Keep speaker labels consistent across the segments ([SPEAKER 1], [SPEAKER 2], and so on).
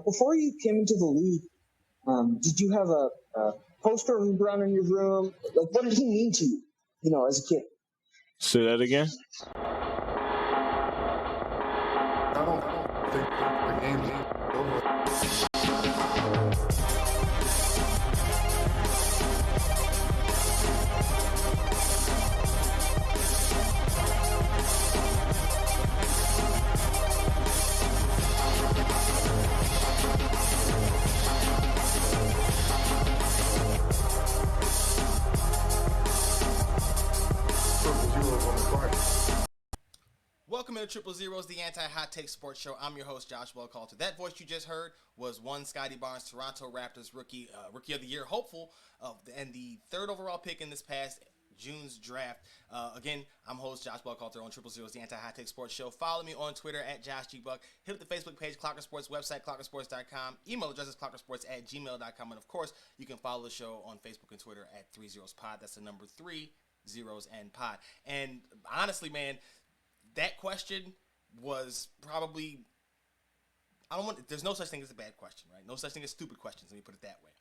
[SPEAKER 1] Before you came into the league, did you have a poster of LeBron in your room? Like, what did he mean to you, as a kid?
[SPEAKER 2] Say that again?
[SPEAKER 3] I don't think the game's over.
[SPEAKER 4] Welcome to Triple Zeros, the anti-hot take sports show. I'm your host, Josh Wellcalter. That voice you just heard was one Scottie Barnes, Toronto Raptors rookie of the year hopeful, and the third overall pick in this past June's draft. Again, I'm host Josh Wellcalter on Triple Zeros, the anti-hot take sports show. Follow me on Twitter at JoshGBuck. Hit up the Facebook page, Clocker Sports, website, clockersports.com. Email address is clockersports@gmail.com. And of course, you can follow the show on Facebook and Twitter at 30spod. That's the number 3 zeros and pod. And honestly, man, that question was probably, there's no such thing as a bad question, right? No such thing as stupid questions, let me put it that way.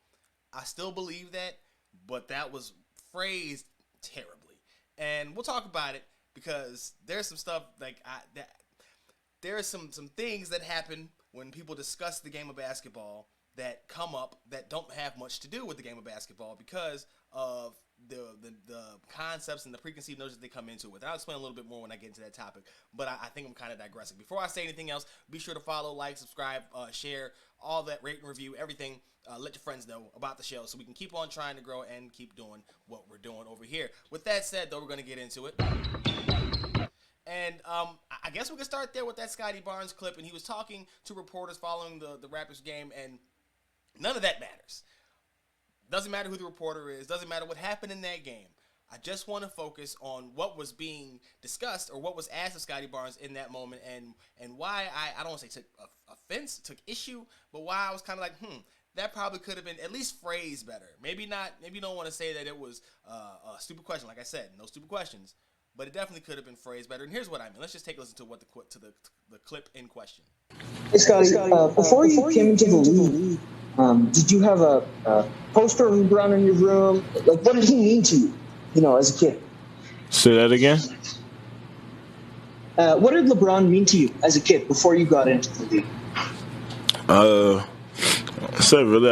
[SPEAKER 4] I still believe that, but that was phrased terribly. And we'll talk about it because there's some stuff there are some things that happen when people discuss the game of basketball that come up that don't have much to do with the game of basketball because of the concepts and the preconceived notions they come into with. And I'll explain a little bit more when I get into that topic, but I think I'm kind of digressing. Before I say anything else, be sure to follow, like, subscribe, share, all that, rate and review, everything. Let your friends know about the show so we can keep on trying to grow and keep doing what we're doing over here. With that said, though, we're going to get into it. And I guess we can start there with that Scottie Barnes clip, and he was talking to reporters following the Raptors game, and none of that matters. Doesn't matter who the reporter is. Doesn't matter what happened in that game. I just want to focus on what was being discussed or what was asked of Scottie Barnes in that moment and why I don't want to say took offense, took issue, but why I was kind of like, that probably could have been at least phrased better. Maybe not. Maybe you don't want to say that it was a stupid question. Like I said, no stupid questions, but it definitely could have been phrased better. And here's what I mean. Let's just take a listen to what the clip in question.
[SPEAKER 1] Hey, Scottie, before you came into the league, did you have a poster of LeBron in your room? Like, what did he mean to you, as a kid?
[SPEAKER 2] Say that again?
[SPEAKER 1] What did LeBron mean to you as a kid before you got into the league?
[SPEAKER 2] I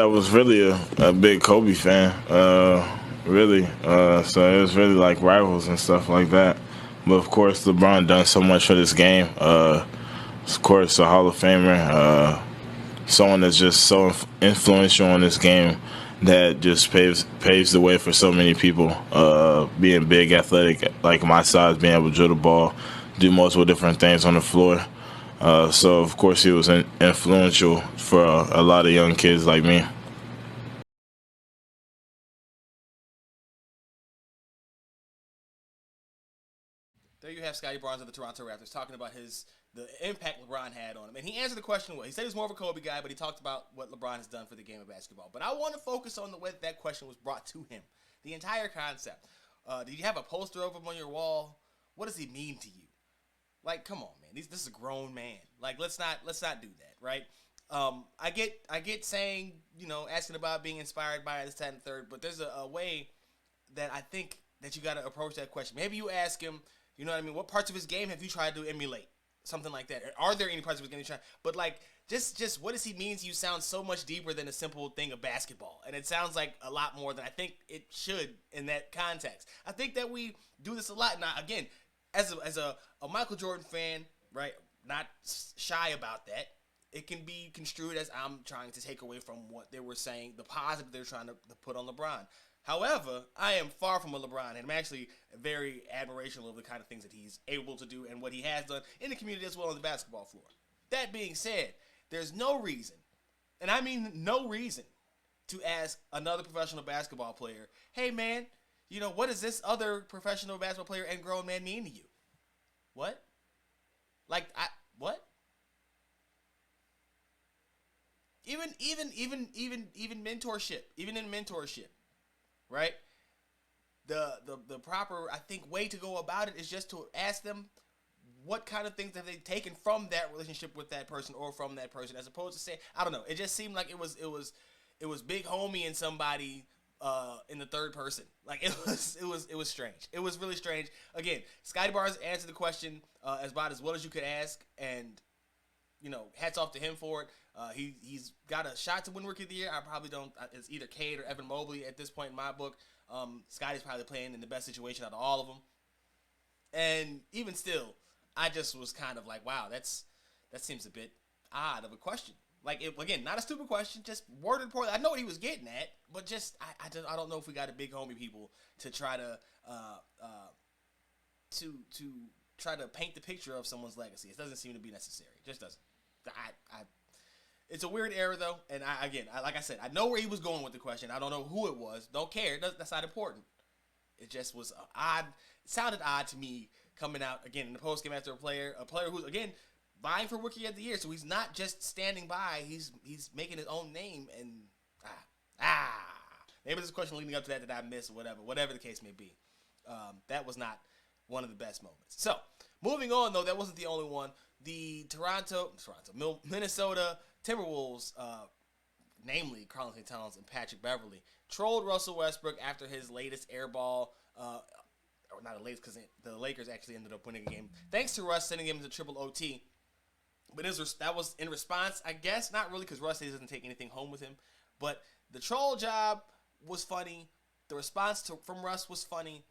[SPEAKER 2] was really a big Kobe fan. Really. So it was really like rivals and stuff like that. But of course, LeBron done so much for this game. Of course, a Hall of Famer. Someone that's just so influential on this game that just paves the way for so many people. Being big, athletic, like my size, being able to drill the ball, do multiple different things on the floor. So, of course, he was influential for a lot of young kids like me.
[SPEAKER 4] There you have Scottie Barnes of the Toronto Raptors talking about the impact LeBron had on him. And he answered the question well. He said he was more of a Kobe guy, but he talked about what LeBron has done for the game of basketball. But I want to focus on the way that question was brought to him. The entire concept. Did you have a poster of him on your wall? What does he mean to you? Like, come on, man. This is a grown man. Like, let's not do that, right? I get saying, asking about being inspired by this, that, and third, but there's a way that I think that you got to approach that question. Maybe you ask him, you know what I mean? What parts of his game have you tried to emulate? Something like that. Are there any parts of his game you try? But like, just what does he mean to you sounds so much deeper than a simple thing of basketball, and it sounds like a lot more than I think it should in that context. I think that we do this a lot. Now, again, as a Michael Jordan fan, right? Not shy about that. It can be construed as I'm trying to take away from what they were saying, the positive they're trying to put on LeBron. However, I am far from a LeBron, and I'm actually very admirational of the kind of things that he's able to do and what he has done in the community as well on the basketball floor. That being said, there's no reason, and I mean no reason, to ask another professional basketball player, hey man, what does this other professional basketball player and grown man mean to you? What? What? Even mentorship, even in mentorship, right? The proper, I think, way to go about it is just to ask them, what kind of things have they taken from that relationship with that person or from that person, as opposed to say, I don't know. It just seemed like it was big homie and somebody in the third person. Like it was strange. It was really strange. Again, Scottie Barnes answered the question about as well as you could ask, and hats off to him for it. He's got a shot to win Rookie of the Year. I probably don't. It's either Cade or Evan Mobley at this point in my book. Scottie's probably playing in the best situation out of all of them. And even still, I just was kind of like, wow, that seems a bit odd of a question. Like, again, not a stupid question, just worded poorly. I know what he was getting at, but just I don't know if we got a big homie people to try to try to paint the picture of someone's legacy. It doesn't seem to be necessary. It just doesn't. It's a weird era though, and like I said, I know where he was going with the question. I don't know who it was. Don't care. That's not important. It just was odd. It sounded odd to me coming out again in the post game after a player who's again vying for Rookie of the Year. So he's not just standing by. He's making his own name, and maybe there's a question leading up to that I missed or whatever the case may be. That was not one of the best moments. So moving on though, that wasn't the only one. The Minnesota Timberwolves, namely Carl Anthony Towns and Patrick Beverley, trolled Russell Westbrook after his latest air ball, or not the latest because the Lakers actually ended up winning a game, thanks to Russ sending him into triple OT. But that was in response, I guess, not really because Russ doesn't take anything home with him. But the troll job was funny. The response from Russ was funny.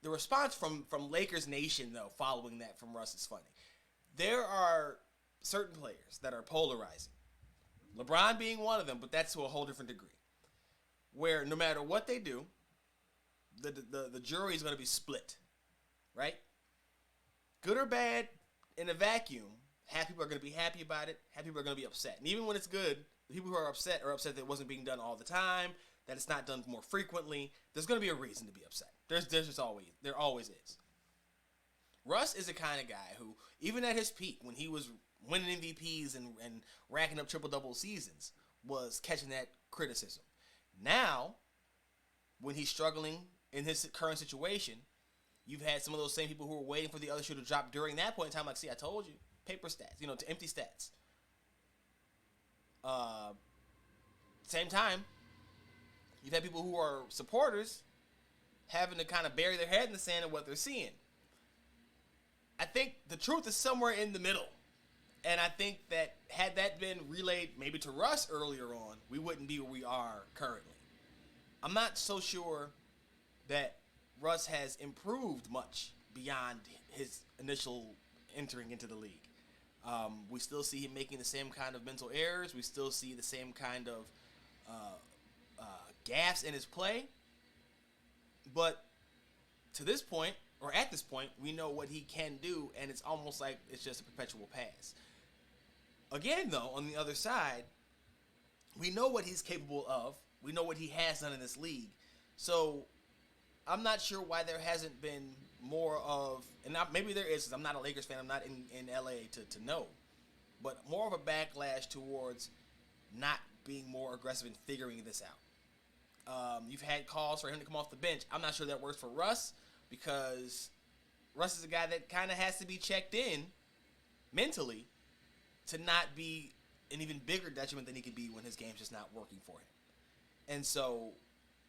[SPEAKER 4] The response from Lakers Nation, though, following that from Russ is funny. There are certain players that are polarizing. LeBron being one of them, but that's to a whole different degree. Where no matter what they do, the jury is going to be split, right? Good or bad, in a vacuum, half people are going to be happy about it, half people are going to be upset. And even when it's good, the people who are upset that it wasn't being done all the time, that it's not done more frequently. There's going to be a reason to be upset. There always is. Russ is the kind of guy who, even at his peak, when he was winning MVPs and racking up triple-double seasons, was catching that criticism. Now, when he's struggling in his current situation, you've had some of those same people who were waiting for the other shoe to drop during that point in time, like, see, I told you, paper stats, to empty stats. Same time, you've had people who are supporters having to kind of bury their head in the sand of what they're seeing. I think the truth is somewhere in the middle. And I think that had that been relayed maybe to Russ earlier on, we wouldn't be where we are currently. I'm not so sure that Russ has improved much beyond his initial entering into the league. We still see him making the same kind of mental errors. We still see the same kind of gaffes in his play. But to this point, or at this point, we know what he can do, and it's almost like it's just a perpetual pass. Again, though, on the other side, we know what he's capable of. We know what he has done in this league. So I'm not sure why there hasn't been more of, and maybe there is, because I'm not a Lakers fan, I'm not in LA to know, but more of a backlash towards not being more aggressive in figuring this out. You've had calls for him to come off the bench. I'm not sure that works for Russ, because Russ is a guy that kind of has to be checked in mentally to not be an even bigger detriment than he could be when his game's just not working for him. And so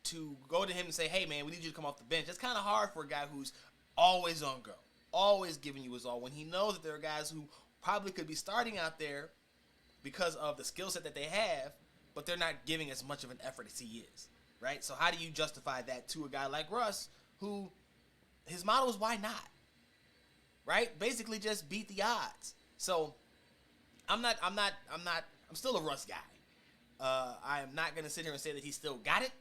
[SPEAKER 4] to go to him and say, hey, man, we need you to come off the bench, that's kind of hard for a guy who's always on go, always giving you his all, when he knows that there are guys who probably could be starting out there because of the skill set that they have, but they're not giving as much of an effort as he is, right? So how do you justify that to a guy like Russ, who his motto is why not, right? Basically just beat the odds. So I'm still a Russ guy. I am not going to sit here and say that he's still got it,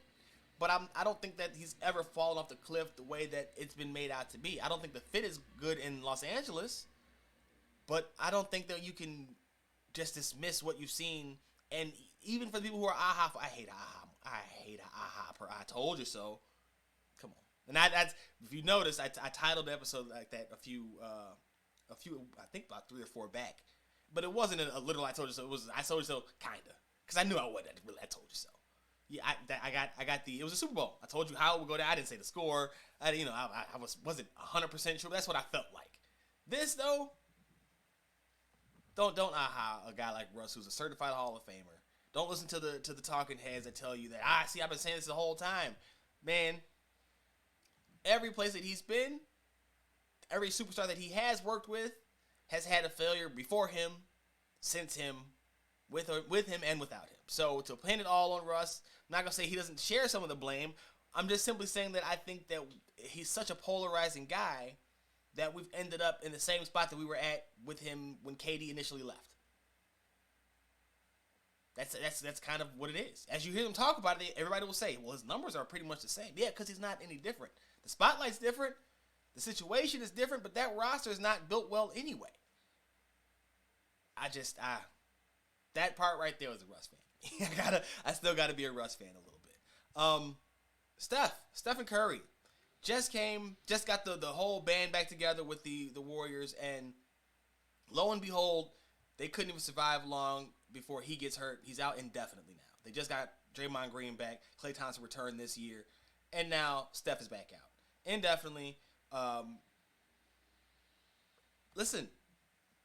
[SPEAKER 4] but I don't think that he's ever fallen off the cliff the way that it's been made out to be. I don't think the fit is good in Los Angeles, but I don't think that you can just dismiss what you've seen. And even for the people who are aha, I hate aha per I told you so. Come on. And that's, if you notice, I titled the episode like that a few, I think about 3 or 4 back. But it wasn't a literal I told you so. It was I told you so, kinda, because I knew I wasn't really I told you so. Yeah, I got the, it was a Super Bowl. I told you how it would go down. I didn't say the score. I wasn't 100% sure. But that's what I felt like. This though, don't aha a guy like Russ, who's a certified Hall of Famer. Don't listen to the talking heads that tell you that I've been saying this the whole time, man. Every place that he's been, every superstar that he has worked with, has had a failure before him, since him, with him and without him. So to pin it all on Russ, I'm not gonna say he doesn't share some of the blame. I'm just simply saying that I think that he's such a polarizing guy that we've ended up in the same spot that we were at with him when KD initially left. That's kind of what it is. As you hear him talk about it, everybody will say, well, his numbers are pretty much the same. Yeah, because he's not any different. The spotlight's different. The situation is different, but that roster is not built well anyway. That part right there was a Russ fan. I still gotta be a Russ fan a little bit. Stephen Curry just got the whole band back together with the Warriors, and lo and behold, they couldn't even survive long before he gets hurt. He's out indefinitely now. They just got Draymond Green back. Klay Thompson returned this year, and now Steph is back out indefinitely. Listen,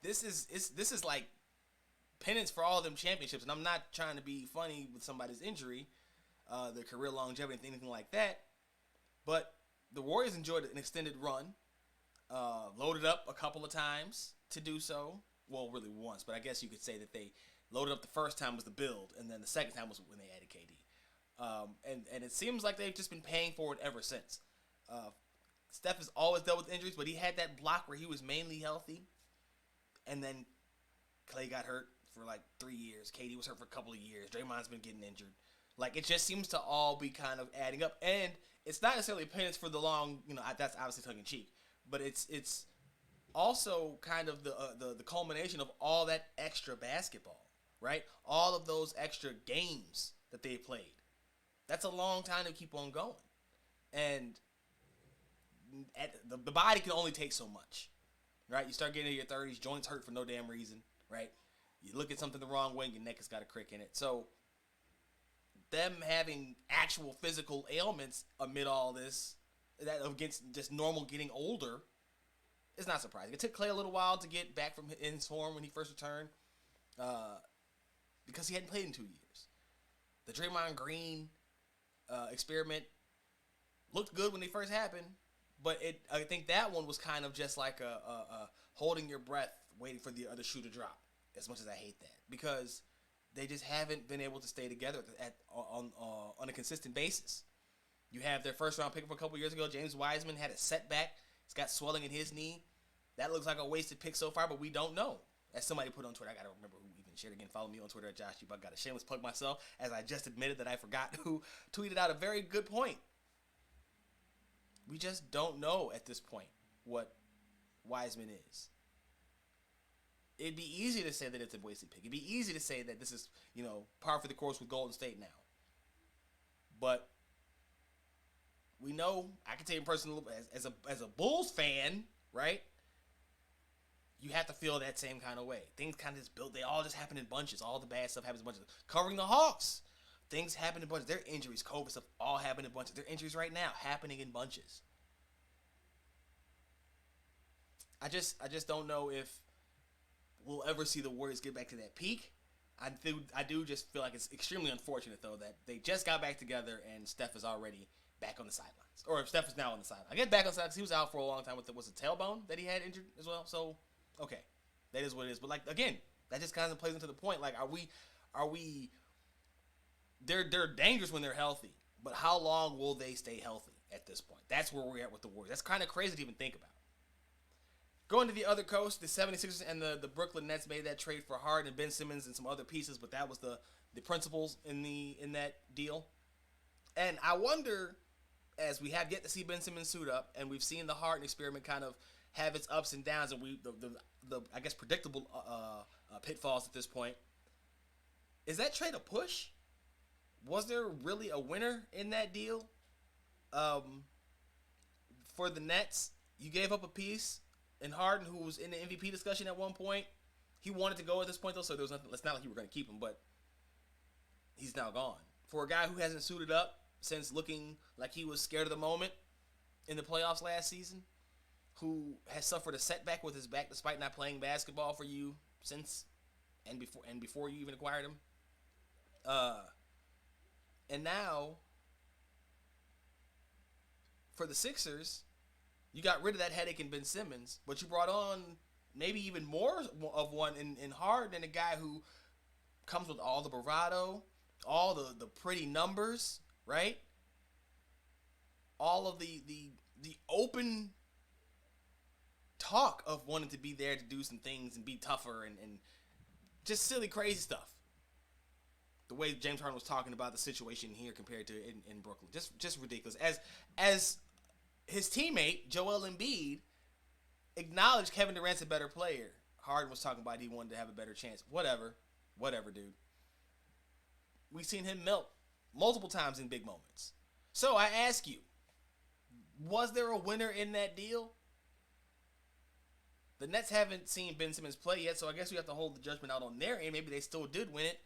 [SPEAKER 4] this is like penance for all of them championships, and I'm not trying to be funny with somebody's injury, their career longevity, anything like that. But the Warriors enjoyed an extended run, loaded up a couple of times to do so. Well, really once, but I guess you could say that they loaded up the first time was the build, and then the second time was when they added KD. And it seems like they've just been paying for it ever since. Steph has always dealt with injuries, but he had that block where he was mainly healthy, and then Klay got hurt for like 3 years. KD was hurt for a couple of years. Draymond's been getting injured. Like, it just seems to all be kind of adding up, and it's not necessarily penance for the long, that's obviously tongue-in-cheek, but it's also kind of the culmination of all that extra basketball, right? All of those extra games that they played. That's a long time to keep on going. And the body can only take so much, right? You start getting into your 30s, joints hurt for no damn reason, right? You look at something the wrong way, your neck has got a crick in it. So them having actual physical ailments amid all this, that against just normal getting older, is not surprising. It took Klay a little while to get back from his form when he first returned, because he hadn't played in 2 years. The Draymond Green experiment looked good when they first happened, but I think that one was kind of just like a holding your breath, waiting for the other shoe to drop. As much as I hate that, because they just haven't been able to stay together on a consistent basis. You have their first round pick from a couple years ago, James Wiseman, had a setback. He's got swelling in his knee. That looks like a wasted pick so far, but we don't know. As somebody put on Twitter, I got to remember who even shared again. Follow me on Twitter at Josh G. Buck. Got a shameless plug myself, as I just admitted that I forgot who tweeted out a very good point. We just don't know at this point what Wiseman is. It'd be easy to say that it's a wasted pick. It'd be easy to say that this is, par for the course with Golden State now. But we know, I can tell you personally, as a Bulls fan, right? You have to feel that same kind of way. Things kind of just build. They all just happen in bunches. All the bad stuff happens in bunches. Covering the Hawks, things happen in bunches. Their injuries, COVID stuff, all happen in bunches. Their injuries right now happening in bunches. I just don't know if we'll ever see the Warriors get back to that peak. I do just feel like it's extremely unfortunate, though, that they just got back together and Steph is already back on the sidelines. Or Steph is now on the sideline. I get back on the sidelines. He was out for a long time with was a tailbone that he had injured as well. So, okay, that is what it is. But, like, again, that just kind of plays into the point. Like, are we they're dangerous when they're healthy, but how long will they stay healthy at this point? That's where we're at with the Warriors. That's kind of crazy to even think about. Going to the other coast, the 76ers and the Brooklyn Nets made that trade for Harden-Ben Simmons and some other pieces, but that was the principles in that deal. And I wonder, as we have yet to see Ben Simmons suit up, and we've seen the Harden experiment kind of have its ups and downs, and the I guess predictable pitfalls at this point. Is that trade a push? Was there really a winner in that deal? For the Nets, you gave up a piece. And Harden, who was in the MVP discussion at one point, he wanted to go at this point, though, so there was nothing. It's not like you were going to keep him, but he's now gone. For a guy who hasn't suited up since looking like he was scared of the moment in the playoffs last season, who has suffered a setback with his back despite not playing basketball for you since and before you even acquired him. And now for the Sixers, you got rid of that headache in Ben Simmons, but you brought on maybe even more of one in Harden, and a guy who comes with all the bravado, all the pretty numbers, right? All of the open talk of wanting to be there to do some things and be tougher and just silly, crazy stuff. The way James Harden was talking about the situation here compared to in Brooklyn. Just ridiculous. As his teammate, Joel Embiid, acknowledged Kevin Durant's a better player. Harden was talking about he wanted to have a better chance. Whatever, dude. We've seen him melt multiple times in big moments. So I ask you, was there a winner in that deal? The Nets haven't seen Ben Simmons play yet, so I guess we have to hold the judgment out on their end. Maybe they still did win it.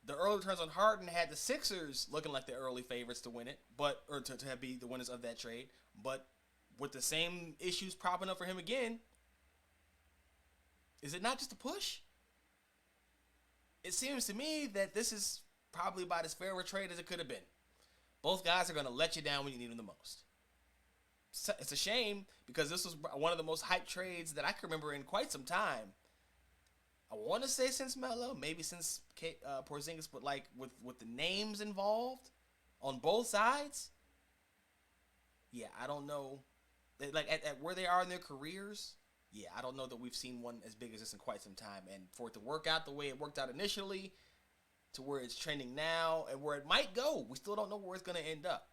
[SPEAKER 4] The early returns on Harden had the Sixers looking like the early favorites to win it, or to be the winners of that trade. But with the same issues propping up for him again, is it not just a push? It seems to me that this is probably about as fair a trade as it could have been. Both guys are going to let you down when you need them the most. It's a shame because this was one of the most hyped trades that I can remember in quite some time. I want to say since Melo, maybe since Porzingis, but like with the names involved on both sides, yeah, I don't know. Like at where they are in their careers, yeah, I don't know that we've seen one as big as this in quite some time. And for it to work out the way it worked out initially, to where it's trending now, and where it might go, we still don't know where it's going to end up.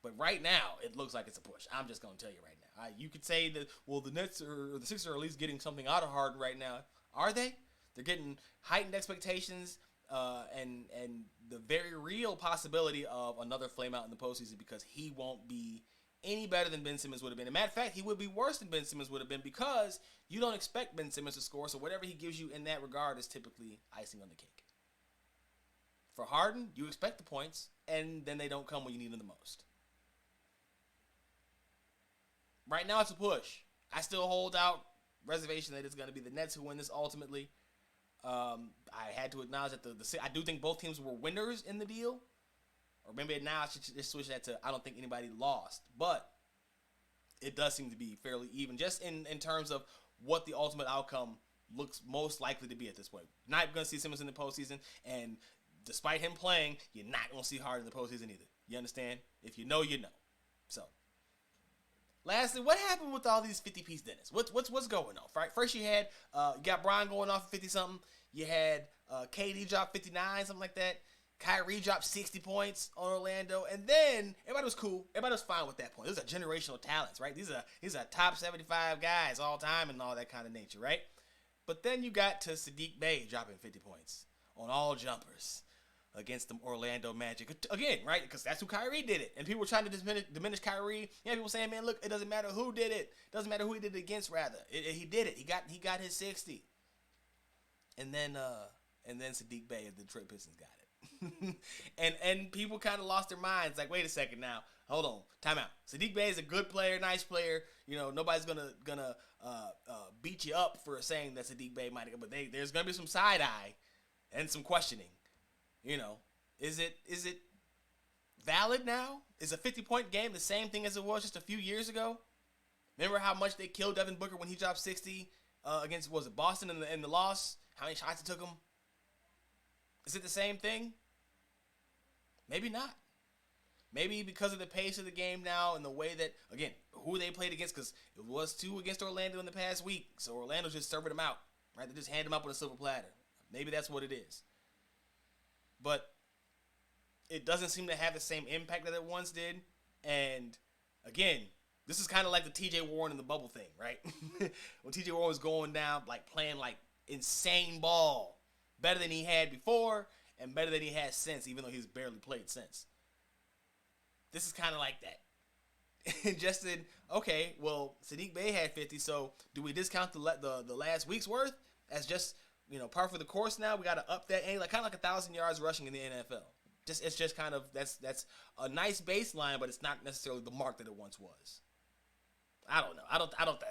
[SPEAKER 4] But right now, it looks like it's a push. I'm just going to tell you right now. You could say that, well, the Nets or the Sixers are at least getting something out of Harden right now. Are they? They're getting heightened expectations and the very real possibility of another flame out in the postseason because he won't be any better than Ben Simmons would have been. As a matter of fact, he would be worse than Ben Simmons would have been because you don't expect Ben Simmons to score, so whatever he gives you in that regard is typically icing on the cake. For Harden, you expect the points, and then they don't come when you need them the most. Right now, it's a push. I still hold out reservation that it's going to be the Nets who win this ultimately. I had to acknowledge that I do think both teams were winners in the deal. Or maybe now I should just switch that to I don't think anybody lost. But it does seem to be fairly even, just in terms of what the ultimate outcome looks most likely to be at this point. Not going to see Simmons in the postseason, and despite him playing, you're not going to see Harden in the postseason either. You understand? If you know, you know. So, lastly, what happened with all these 50-piece dinners? What's going on? Right? First, you had you got Brian going off 50-something. You had KD drop 59, something like that. Kyrie dropped 60 points on Orlando, and then everybody was cool. Everybody was fine with that point. These are generational talents, right? These are top 75 guys all time and all that kind of nature, right? But then you got to Saddiq Bey dropping 50 points on all jumpers against the Orlando Magic. Again, right? Because that's who Kyrie did it. And people were trying to diminish Kyrie. Yeah, people saying, man, look, it doesn't matter who did it. It doesn't matter who he did it against, rather. He did it. He got his 60. And then Saddiq Bey of the Detroit Pistons got it. and people kind of lost their minds. Like, wait a second now. Hold on. Time out. Saddiq Bey is a good player, nice player. You know, nobody's gonna beat you up for saying that Saddiq Bey might have, but there's gonna be some side eye and some questioning. You know, is it valid now? Is a 50-point game the same thing as it was just a few years ago? Remember how much they killed Devin Booker when he dropped 60 against, was it Boston in the loss? How many shots it took him? Is it the same thing? Maybe not. Maybe because of the pace of the game now and the way that, again, who they played against, because it was 2 against Orlando in the past week. So Orlando's just serving them out, right? They just hand them up on a silver platter. Maybe that's what it is. But it doesn't seem to have the same impact that it once did. And, again, this is kind of like the T.J. Warren in the bubble thing, right? When T.J. Warren was going down, like playing like insane ball. Better than he had before and better than he has since, even though he's barely played since. This is kind of like that. Just in, okay, well, Saddiq Bey had 50, so do we discount the last week's worth as just, you know, par for the course now? We got to up that, like kind of like 1,000 yards rushing in the NFL. It's just kind of, that's a nice baseline, but it's not necessarily the mark that it once was. I don't know.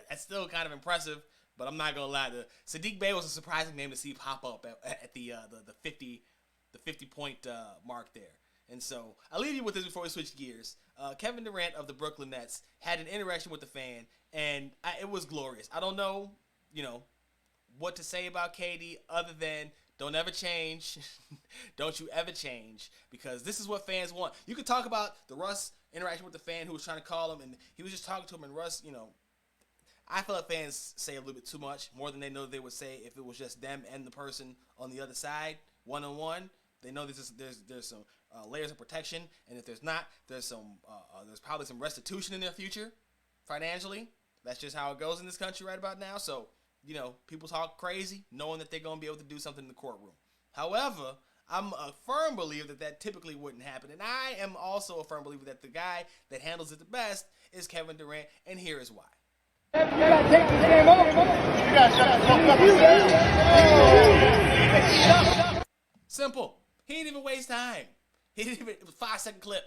[SPEAKER 4] That's still kind of impressive, but I'm not gonna lie. The Saddiq Bey was a surprising name to see pop up at the 50 point mark there. And so I'll leave you with this before we switch gears. Kevin Durant of the Brooklyn Nets had an interaction with the fan, and it was glorious. I don't know, what to say about KD other than don't ever change. Don't you ever change, because this is what fans want. You could talk about the Russ interaction with the fan who was trying to call him, and he was just talking to him, and Russ, I feel like fans say a little bit too much, more than they know they would say if it was just them and the person on the other side, one-on-one. They know there's some layers of protection, and if there's not, there's probably some restitution in their future, financially. That's just how it goes in this country right about now. So, people talk crazy, knowing that they're going to be able to do something in the courtroom. However, I'm a firm believer that typically wouldn't happen, and I am also a firm believer that the guy that handles it the best is Kevin Durant, and here is why.
[SPEAKER 5] You gotta take this game over. You gotta shut the fuck up.
[SPEAKER 4] Simple. He didn't even waste time. It was a 5-second clip.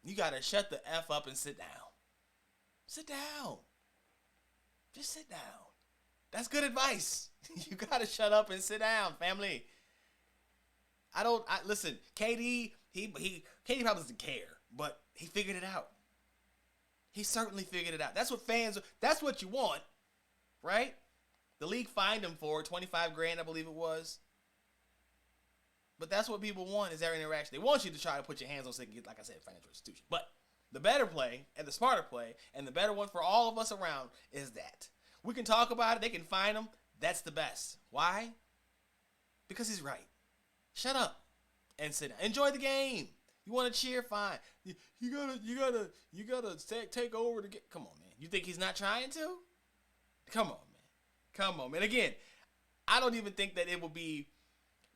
[SPEAKER 4] You gotta shut the F up and sit down. Sit down. Just sit down. That's good advice. You gotta shut up and sit down, family. Listen, KD probably doesn't care, but he figured it out. He certainly figured it out. That's what you want, right? The league fined him for $25,000, I believe it was. But that's what people want, is their interaction. They want you to try to put your hands on so they can get, like I said, financial institution. But the better play and the smarter play and the better one for all of us around is that. We can talk about it. They can fine him. That's the best. Why? Because he's right. Shut up and sit down. Enjoy the game. You want to cheer? Fine. You gotta take over to get. Come on, man. You think he's not trying to? Come on, man. Again, I don't even think that it would be.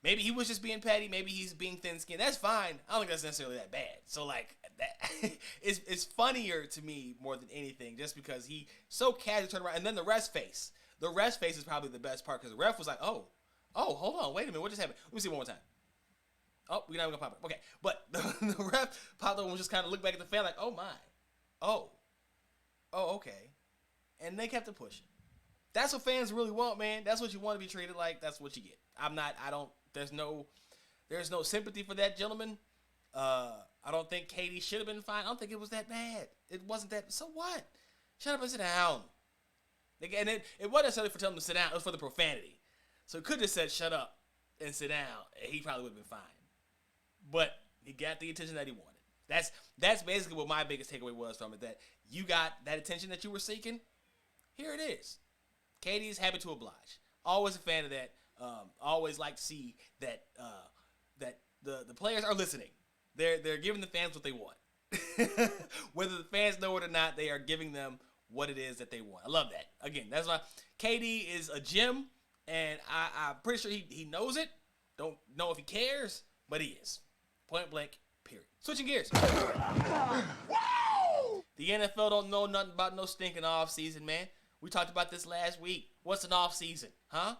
[SPEAKER 4] Maybe he was just being petty. Maybe he's being thin-skinned. That's fine. I don't think that's necessarily that bad. So, that it's funnier to me more than anything, just because he so casually turned around. And then the ref face. The ref face is probably the best part, because the ref was like, oh, hold on, wait a minute, what just happened? Let me see one more time. Oh, we're not even gonna pop it. Okay, but the ref popped up and just kind of looked back at the fan like, oh my, oh, okay, and they kept it pushing. That's what fans really want, man. That's what you want to be treated like. That's what you get. There's no sympathy for that gentleman. I don't think KD should have been fined. I don't think it was that bad. It wasn't that. So what? Shut up and sit down. And it wasn't necessarily for telling him to sit down. It was for the profanity. So he could have said shut up and sit down, and he probably would have been fine. But he got the attention that he wanted. That's basically what my biggest takeaway was from it, that you got that attention that you were seeking. Here it is. KD is happy to oblige. Always a fan of that. Always like to see that the players are listening. They're giving the fans what they want. Whether the fans know it or not, they are giving them what it is that they want. I love that. Again, that's why KD is a gem, and I'm pretty sure he knows it. Don't know if he cares, but he is. Point blank, period. Switching gears. The NFL don't know nothing about no stinking offseason, man. We talked about this last week. What's an offseason, huh?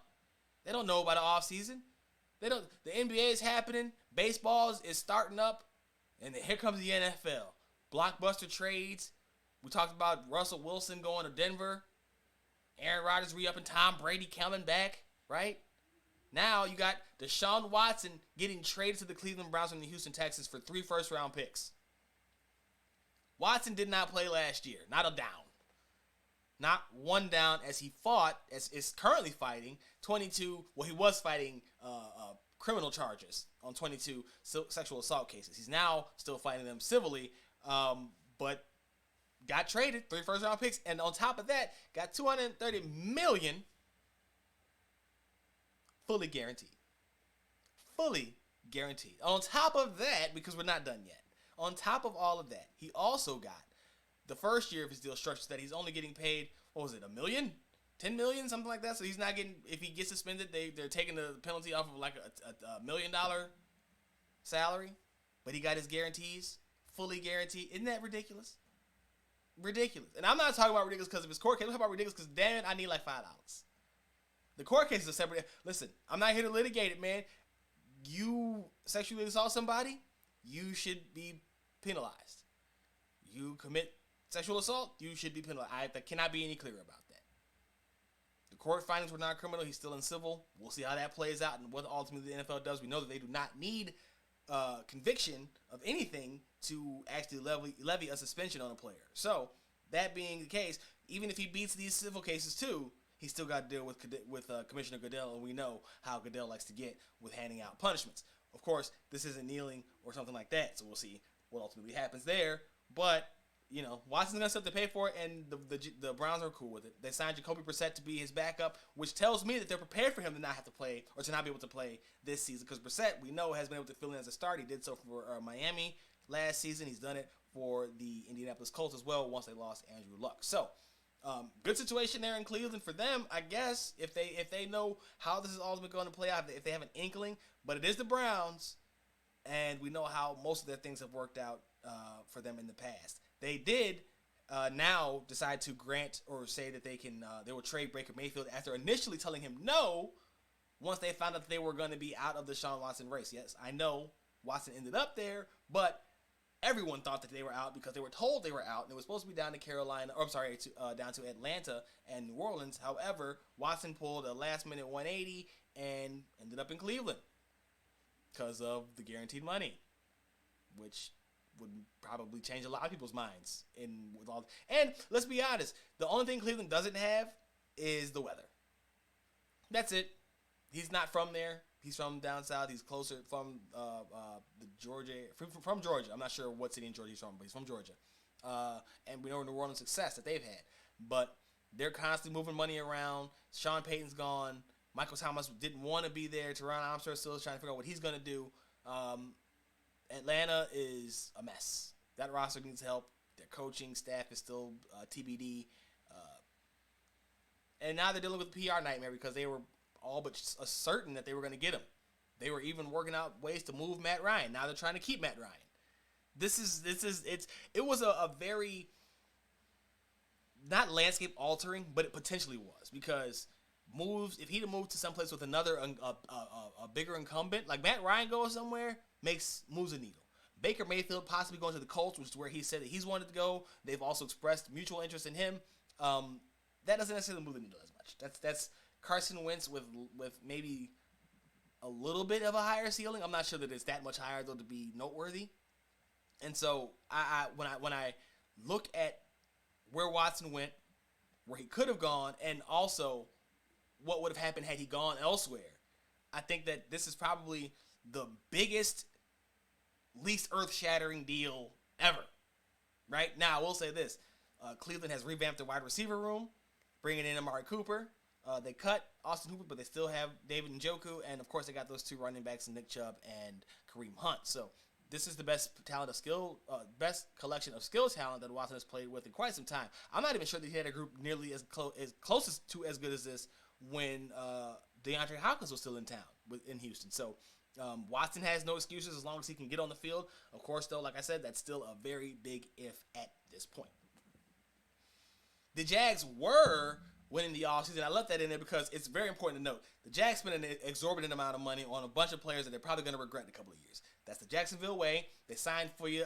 [SPEAKER 4] They don't know about an offseason. They don't. The NBA is happening. Baseball is starting up. And then here comes the NFL. Blockbuster trades. We talked about Russell Wilson going to Denver. Aaron Rodgers re-upping, Tom Brady coming back, right? Now you got Deshaun Watson getting traded to the Cleveland Browns from the Houston Texans for 3 first-round picks. Watson did not play last year. Not a down. Not one down, as he fought, as is currently fighting 22. Well, he was fighting criminal charges on 22 sexual assault cases. He's now still fighting them civilly, but got traded, 3 first-round picks, and on top of that, got $230 million fully guaranteed. Fully guaranteed. On top of that, because we're not done yet, on top of all of that, he also got the first year of his deal structure that he's only getting paid, what was it, $1 million? $10 million, something like that. So he's not getting, if he gets suspended, they're taking the penalty off of like a $1 million salary. But he got his guarantees, fully guaranteed. Isn't that ridiculous? Ridiculous. And I'm not talking about ridiculous because of his court case. I'm talking about ridiculous because, damn it, I need like $5. The court case is a separate. Listen, I'm not here to litigate it, man. You sexually assault somebody, you should be penalized. You commit sexual assault, you should be penalized. I cannot be any clearer about that. The court findings were not criminal. He's still in civil. We'll see how that plays out and what ultimately the NFL does. We know that they do not need conviction of anything to actually levy a suspension on a player. So, that being the case, even if he beats these civil cases too, he's still got to deal with Commissioner Goodell, and we know how Goodell likes to get with handing out punishments. Of course, this isn't kneeling or something like that, so we'll see what ultimately happens there. But, you know, Watson's going to have to pay for it, and the Browns are cool with it. They signed Jacoby Brissett to be his backup, which tells me that they're prepared for him to not have to play or to not be able to play this season, because Brissett, we know, has been able to fill in as a start. He did so for Miami last season. He's done it for the Indianapolis Colts as well once they lost Andrew Luck. So, good situation there in Cleveland for them, I guess, if they know how this is ultimately going to play out, if they have an inkling. But it is the Browns, and we know how most of their things have worked out for them in the past. They did now decide to grant or say that they will trade Baker Mayfield after initially telling him no once they found out that they were going to be out of the Deshaun Watson race. Yes, I know Watson ended up there, but everyone thought that they were out because they were told they were out, and it was supposed to be down to down to Atlanta and New Orleans. However, Watson pulled a last-minute 180 and ended up in Cleveland because of the guaranteed money, which would probably change a lot of people's minds. And let's be honest, the only thing Cleveland doesn't have is the weather. That's it. He's not from there. He's from down south. He's closer from Georgia. I'm not sure what city in Georgia he's from, but he's from Georgia. And we know New Orleans' success that they've had. But they're constantly moving money around. Sean Payton's gone. Michael Thomas didn't want to be there. Teron Armstrong still trying to figure out what he's going to do. Atlanta is a mess. That roster needs help. Their coaching staff is still TBD. And now they're dealing with a PR nightmare because they were all but certain that they were going to get him. They were even working out ways to move Matt Ryan. Now they're trying to keep Matt Ryan. It was a very, not landscape altering, but it potentially was, because if he'd have moved to someplace with another a bigger incumbent, like Matt Ryan goes somewhere, moves a needle. Baker Mayfield possibly going to the Colts, which is where he said that he's wanted to go. They've also expressed mutual interest in him. That doesn't necessarily move the needle as much. That's Carson Wentz with maybe a little bit of a higher ceiling. I'm not sure that it's that much higher though to be noteworthy. And so when I look at where Watson went, where he could have gone, and also what would have happened had he gone elsewhere, I think that this is probably the biggest, least earth-shattering deal ever. Right? Now, I will say this. Cleveland has revamped their wide receiver room, bringing in Amari Cooper. They cut Austin Hooper, but they still have David Njoku, and of course they got those two running backs, Nick Chubb and Kareem Hunt. So this is the best collection of skill talent that Watson has played with in quite some time. I'm not even sure that he had a group nearly as close to as good as this when DeAndre Hopkins was still in town in Houston. So Watson has no excuses as long as he can get on the field. Of course, though, like I said, that's still a very big if at this point. The Jags were winning the offseason. I left that in there because it's very important to note. The Jags spent an exorbitant amount of money on a bunch of players that they're probably going to regret in a couple of years. That's the Jacksonville way. They signed Foye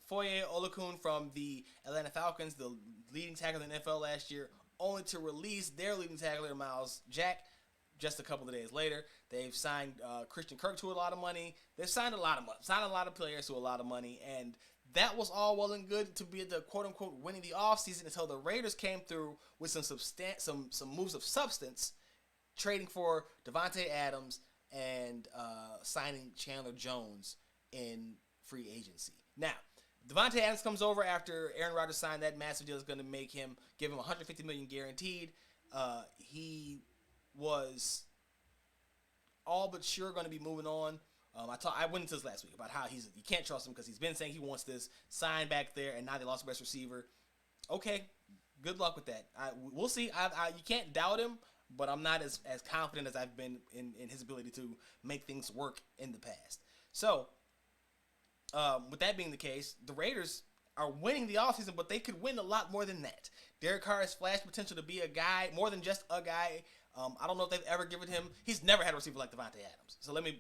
[SPEAKER 4] Oluokun from the Atlanta Falcons, the leading tackler in the NFL last year, only to release their leading tackler, Miles Jack, just a couple of days later. They've signed Christian Kirk to a lot of money. They've signed a lot of players to a lot of money, and that was all well and good to be the quote-unquote winning the offseason until the Raiders came through with some moves of substance, trading for Davante Adams and signing Chandler Jones in free agency. Now, Davante Adams comes over after Aaron Rodgers signed that massive deal that's going to give him $150 million guaranteed. He was all but sure going to be moving on. I went into this last week about how you can't trust him because he's been saying he wants this sign back there, and now they lost the best receiver. Okay, good luck with that. We'll see. You can't doubt him, but I'm not as confident as I've been in his ability to make things work in the past. So, with that being the case, the Raiders are winning the offseason, but they could win a lot more than that. Derek Carr has flashed potential to be a guy, more than just a guy. I don't know if they've ever given him. He's never had a receiver like Davante Adams. So let me.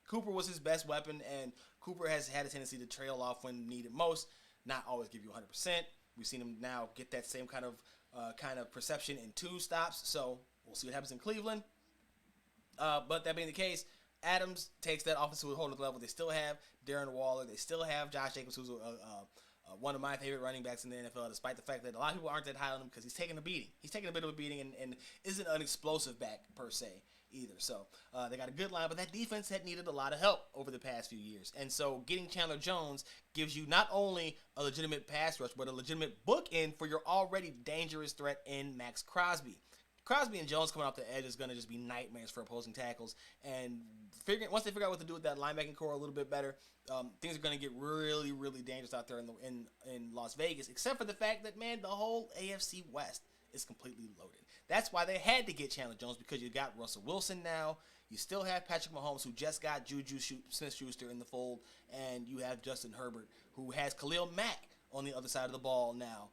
[SPEAKER 4] Cooper was his best weapon, and Cooper has had a tendency to trail off when needed most, not always give you 100%. We've seen him now get that same kind of perception in 2 stops. So we'll see what happens in Cleveland. But that being the case, Adams takes that offense to a whole other level. They still have Darren Waller. They still have Josh Jacobs, who's one of my favorite running backs in the NFL, despite the fact that a lot of people aren't that high on him because he's taking a beating. He's taking a bit of a beating and isn't an explosive back per se either. So they got a good line, but that defense had needed a lot of help over the past few years. And so getting Chandler Jones gives you not only a legitimate pass rush, but a legitimate bookend for your already dangerous threat in Max Crosby. Crosby and Jones coming off the edge is going to just be nightmares for opposing tackles. And once they figure out what to do with that linebacking core a little bit better, things are going to get really, really dangerous out there in Las Vegas, except for the fact that, man, the whole AFC West is completely loaded. That's why they had to get Chandler Jones, because you got Russell Wilson now. You still have Patrick Mahomes, who just got Juju Smith-Schuster in the fold, and you have Justin Herbert, who has Khalil Mack on the other side of the ball now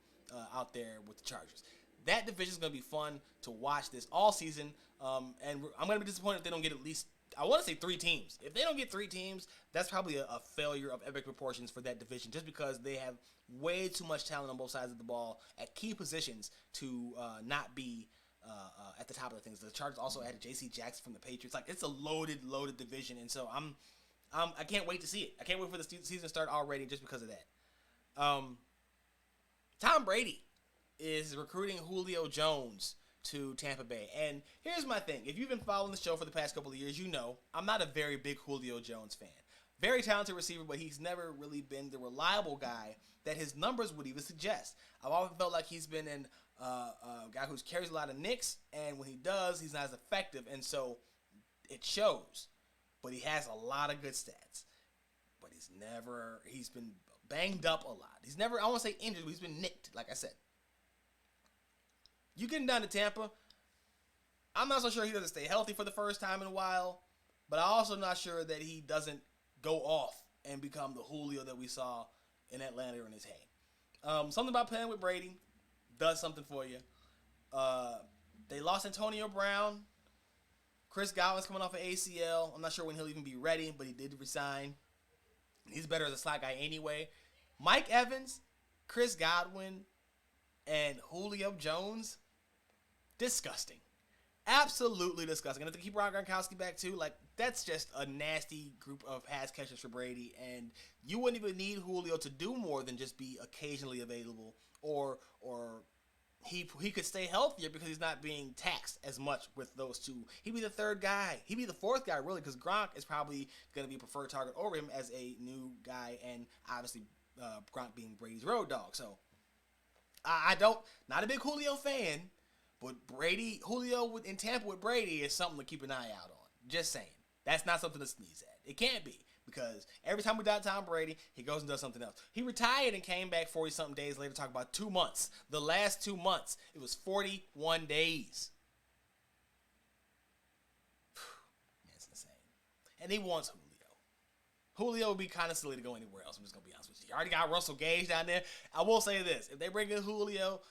[SPEAKER 4] out there with the Chargers. That division is going to be fun to watch this all season, and I'm going to be disappointed if they don't get at least, I want to say 3 teams. If they don't get 3 teams, that's probably a failure of epic proportions for that division, just because they have way too much talent on both sides of the ball at key positions to not be at the top of the things. The Chargers also added J.C. Jackson from the Patriots. Like, it's a loaded division, and so I can't wait to see it. I can't wait for the season to start already just because of that. Tom Brady is recruiting Julio Jones to Tampa Bay. And here's my thing. If you've been following the show for the past couple of years, you know I'm not a very big Julio Jones fan. Very talented receiver, but he's never really been the reliable guy that his numbers would even suggest. I've always felt like he's been a guy who carries a lot of nicks, and when he does, he's not as effective, and so it shows. But he has a lot of good stats. But he's been banged up a lot. He's never, I won't say injured, but he's been nicked, like I said. You getting down to Tampa, I'm not so sure he doesn't stay healthy for the first time in a while, but I'm also not sure that he doesn't go off and become the Julio that we saw in Atlanta in his heyday. Something about playing with Brady does something for you. They lost Antonio Brown. Chris Godwin's coming off an ACL. I'm not sure when he'll even be ready, but he did resign. He's better as a slot guy anyway. Mike Evans, Chris Godwin, and Julio Jones, disgusting. Absolutely disgusting. And if they keep Rob Gronkowski back too, like, that's just a nasty group of pass catchers for Brady. And you wouldn't even need Julio to do more than just be occasionally available, or he could stay healthier because he's not being taxed as much with those two. He'd be the 3rd guy. He'd be the 4th guy, really, because Gronk is probably going to be a preferred target over him as a new guy, and obviously Gronk being Brady's road dog. So not a big Julio fan, but Julio in Tampa with Brady is something to keep an eye out on. Just saying. That's not something to sneeze at. It can't be, because every time we doubt Tom Brady, he goes and does something else. He retired and came back 40-something days later, talking about 2 months. The last 2 months, it was 41 days. Man, it's insane. And he wants Julio. Julio would be kind of silly to go anywhere else. I'm just going to be honest with you. You already got Russell Gage down there. I will say this. If they bring in Julio,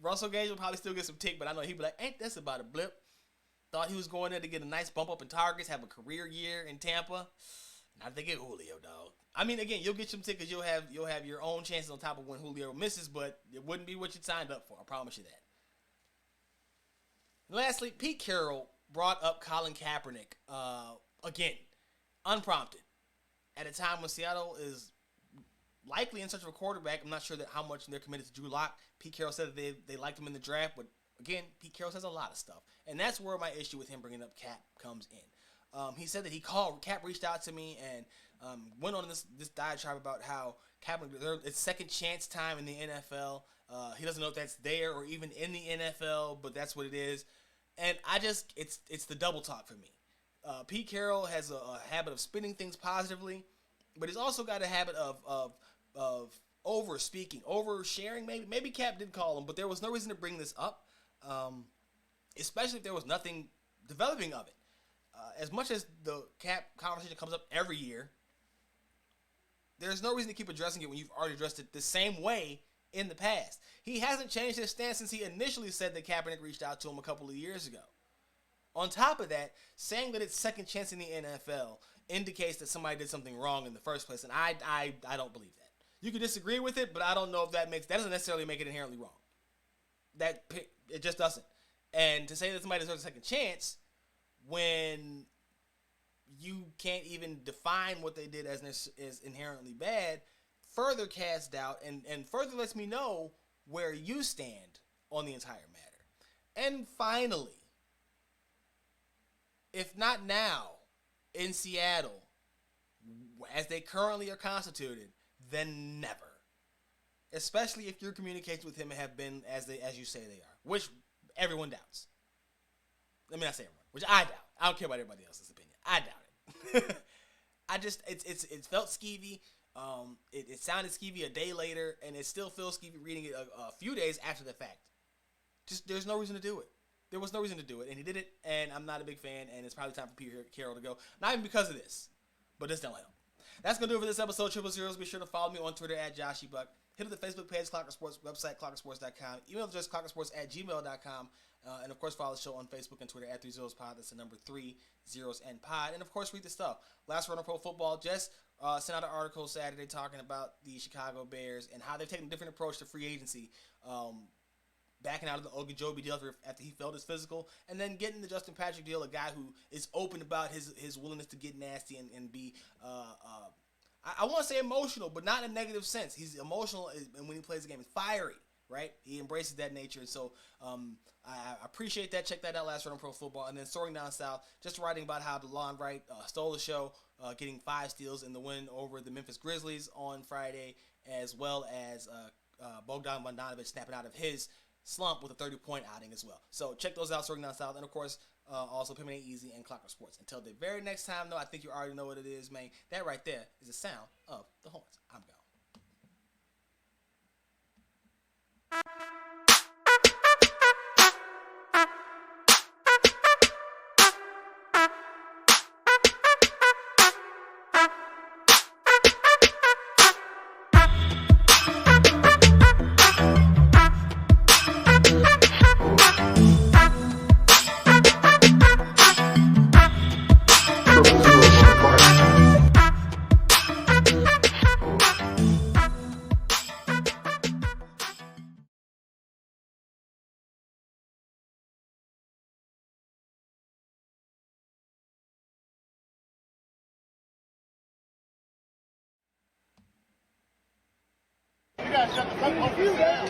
[SPEAKER 4] Russell Gage will probably still get some tick, but I know he'll be like, ain't this about a blip? Thought he was going there to get a nice bump up in targets, have a career year in Tampa. Not to get Julio, dog. I mean, again, you'll get some tick because you'll have your own chances on top of when Julio misses, but it wouldn't be what you signed up for. I promise you that. And lastly, Pete Carroll brought up Colin Kaepernick again, unprompted, at a time when Seattle is likely in search of a quarterback. I'm not sure how much they're committed to Drew Lock. Pete Carroll said that they liked him in the draft, but again, Pete Carroll says a lot of stuff, and that's where my issue with him bringing up Cap comes in. He said that Cap reached out to me and went on this diatribe about how Kaepernick, it's second chance time in the NFL. He doesn't know if that's there or even in the NFL, but that's what it is. And it's the double talk for me. Pete Carroll has a habit of spinning things positively, but he's also got a habit of over speaking, oversharing. Maybe Cap did call him, but there was no reason to bring this up, especially if there was nothing developing of it. As much as the Cap conversation comes up every year, there's no reason to keep addressing it when you've already addressed it the same way in the past. He hasn't changed his stance since he initially said that Kaepernick reached out to him a couple of years ago. On top of that, saying that it's second chance in the NFL indicates that somebody did something wrong in the first place, and I don't believe that. You can disagree with it, but I don't know if that doesn't necessarily make it inherently wrong. It just doesn't. And to say that somebody deserves a second chance when you can't even define what they did as inherently bad further casts doubt and further lets me know where you stand on the entire matter. And finally, if not now, in Seattle, as they currently are constituted, then never. Especially if your communications with him have been as you say they are, which everyone doubts. Let me not say everyone, which I doubt. I don't care about everybody else's opinion. I doubt it. It felt skeevy. It sounded skeevy a day later, and it still feels skeevy reading it a few days after the fact. There's no reason to do it. There was no reason to do it, and he did it, and I'm not a big fan, and it's probably time for Carroll to go. Not even because of this, but this don't help. That's going to do it for this episode, Triple Zeros. Be sure to follow me on Twitter at JoshyBuck. Hit up the Facebook page, Clocker Sports, website, clockersports.com. Email address, clockersports@gmail.com. And, of course, follow the show on Facebook and Twitter at 3zerospod. That's the number 3 zeros and pod. And, of course, read the stuff. Last Run on Pro Football just sent out an article Saturday talking about the Chicago Bears and how they've taken a different approach to free agency, backing out of the Ogunjobi deal after he failed his physical, and then getting the Justin Patrick deal, a guy who is open about his willingness to get nasty and be, I want to say emotional, but not in a negative sense. He's emotional, and when he plays the game, he's fiery, right? He embraces that nature, and so I appreciate that. Check that out, Last Run on Pro Football. And then Soaring Down South, just writing about how DeLon Wright stole the show, getting 5 steals in the win over the Memphis Grizzlies on Friday, as well as Bogdan Bogdanović snapping out of his slump with a 30-point outing as well. So check those out, Soaring Down South. And, of course, also Pimpin' Ain't Easy and Clocker Sports. Until the very next time, though, I think you already know what it is, man. That right there is the sound of the horns. I'm gone.
[SPEAKER 5] You guys shut the fuck up.